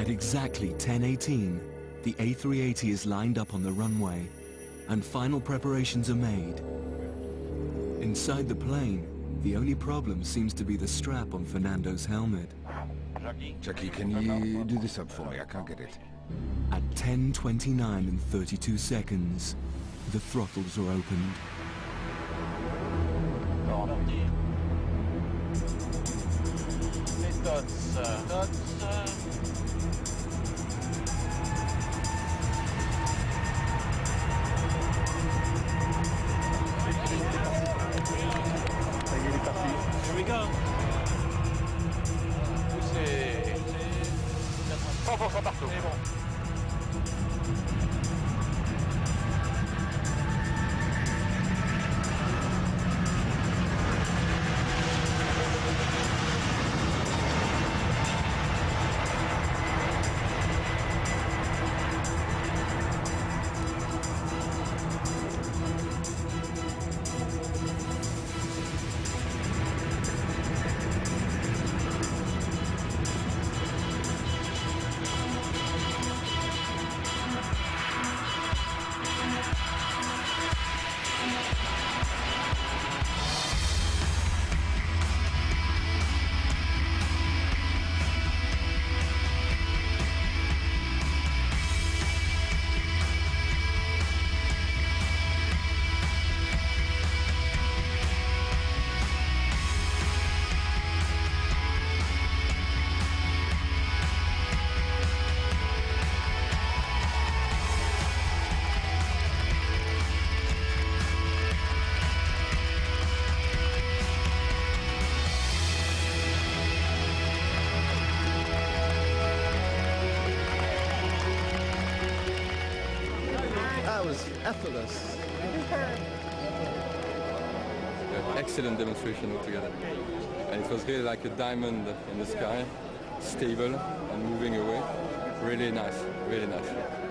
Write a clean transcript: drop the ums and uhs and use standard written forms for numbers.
At exactly 10:18, the A380 is lined up on the runway, and final preparations are made. Inside the plane, the only problem seems to be the strap on Fernando's helmet. Jackie, can you do this up for me? I can't get it. At 10:29 and 32 seconds, the throttles are opened. Here we go. C'est 100% partout. C'est bon. That was effortless. Excellent demonstration altogether. And it was really like a diamond in the sky, stable and moving away. Really nice, really nice.